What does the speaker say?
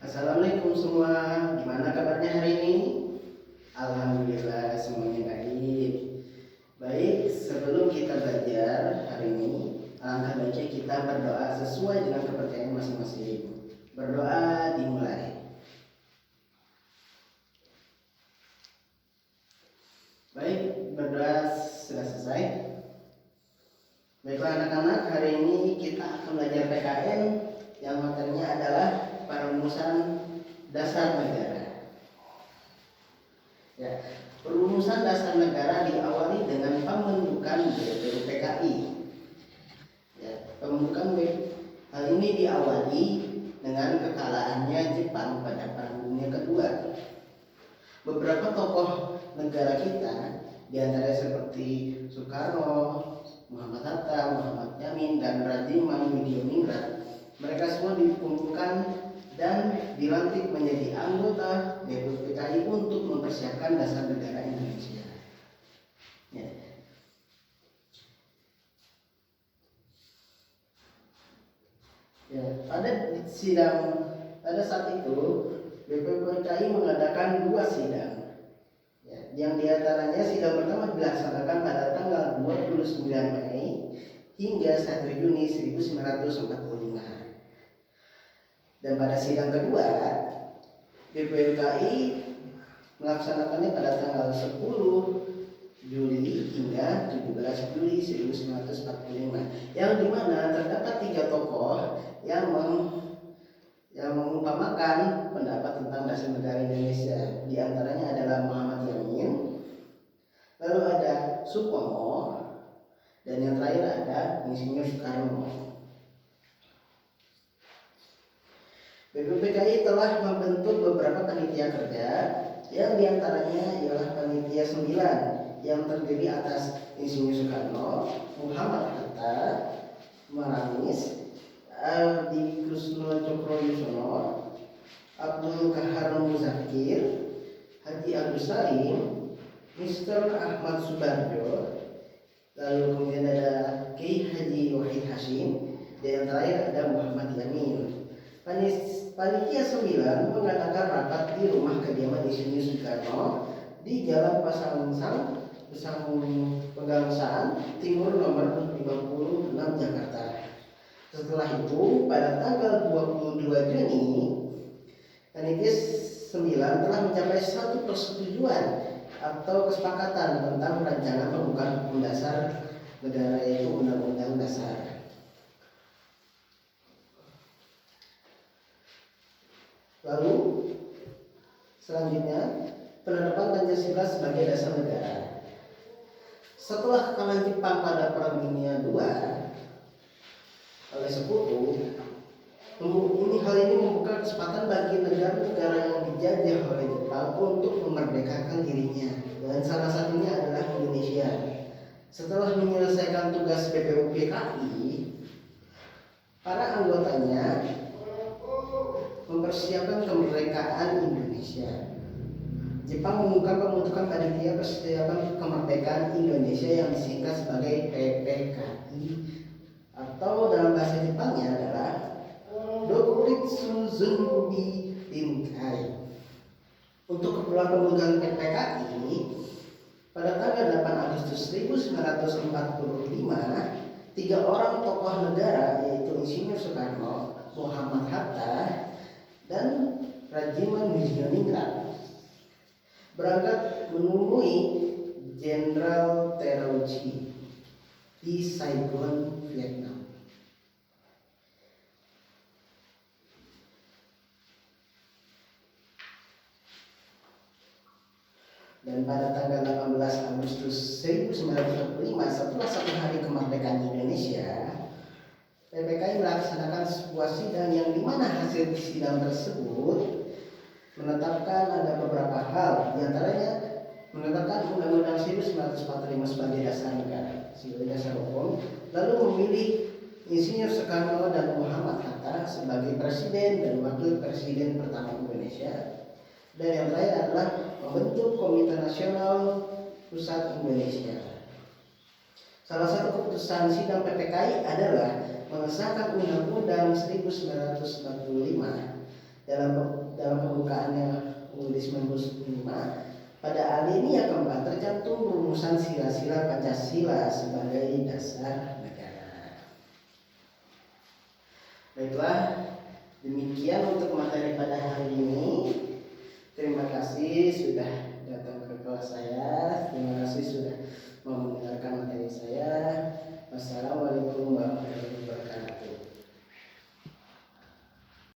Assalamualaikum semua, gimana kabarnya hari ini? Alhamdulillah semuanya baik. Baik, sebelum kita belajar hari ini, alangkah baiknya kita berdoa sesuai dengan kepercayaan masing-masing. Berdoa dimulai. Baik, berdoa sudah selesai. Baiklah anak-anak, hari ini kita akan belajar PKN yang materinya adalah perumusan dasar negara. Ya, perumusan dasar negara diawali dengan pembentukan BPUPKI. Ya, hal ini diawali dengan kekalahannya Jepang pada Perang Dunia Kedua. Beberapa tokoh negara kita, diantaranya seperti Soekarno, Muhammad Hatta, Muhammad Yamin, dan Rajiman Widyaningrat, mereka semua dikumpulkan dan dilantik menjadi anggota BPUPKI untuk mempersiapkan dasar negara Indonesia. Ya. Pada saat itu BPUPKI mengadakan 2 sidang. Ya, yang diantaranya sidang pertama dilaksanakan pada tanggal 29 Mei hingga 1 Juni 1945. Dan pada sidang kedua, BPUPKI melaksanakannya pada tanggal 10 Juli hingga 17 Juli 1945, yang dimana terdapat 3 tokoh yang mengumpamakan pendapat tentang dasar negara Indonesia. Di antaranya adalah Muhammad Yamin, lalu ada Supomo, dan yang terakhir ada Insinyur Soekarno. BPUPKI telah membentuk beberapa panitia kerja, yang diantaranya ialah panitia 9 yang terdiri atas Insinyur Soekarno, Muhammad Hatta, Maramis, Adi Krusno Cokroyosono, Abdul Kahar Muzakir, Haji Agus Salim, Mr. Ahmad Subarjo, lalu kemudian ada Kiai Haji Wahid Hashim, dan yang terakhir ada Muhammad Yamin. Panitia 9 mengadakan rapat di rumah kediaman Insinyur Soekarno di Jalan Pasangsang, Pegangsaan Timur nomor 56 Jakarta. Setelah itu, pada tanggal 22 Juni, panitia 9 telah mencapai satu persetujuan atau kesepakatan tentang rancangan pembukaan hukum dasar negara, yaitu Undang-Undang Dasar. Lalu selanjutnya, penetapan Pancasila sebagai dasar negara. Setelah kekalahan Jepang pada Perang Dunia II oleh Sekutu, hal ini membuka kesempatan bagi negara-negara yang dijajah oleh Jepang untuk memerdekakan dirinya, dan salah satunya adalah Indonesia. Setelah menyelesaikan tugas BPUPKI, para anggotanya mempersiapkan kemerdekaan Indonesia. Jepang mengungkap pembentukan panitia persiapan kemerdekaan Indonesia yang disingkat sebagai PPKI, atau dalam bahasa Jepangnya adalah Dokuritsu Zunbi Rinkai. Untuk keperluan pembentukan PPKI, pada tanggal 8 Agustus 1945, 3 orang tokoh negara, yaitu Insinyur Soekarno, Muhammad Hatta, dan Rajiman Widyaningrat, berangkat menemui Jenderal Terauchi di Saigon, Vietnam. Dan pada tanggal 18 Agustus 1945, setelah 1 hari kemerdekaan Indonesia, PPKI melaksanakan sebuah sidang yang dimana hasil sidang tersebut menetapkan ada beberapa hal, diantaranya menetapkan Undang-Undang 1945 sebagai dasar negara, sebagai dasar hukum, lalu memilih Insinyur Soekarno dan Muhammad Hatta sebagai presiden dan wakil presiden pertama Indonesia, dan yang terakhir adalah membentuk Komite Nasional Pusat Indonesia. Salah satu keputusan sidang PPKI adalah mengesahkan Undang-Undang 1945 dalam pembukaannya UUD 1945, pada alinea keempat tercantum rumusan sila-sila Pancasila sebagai dasar negara. Baiklah, demikian untuk materi pada hari ini. Terima kasih sudah datang ke kelas saya. Terima kasih sudah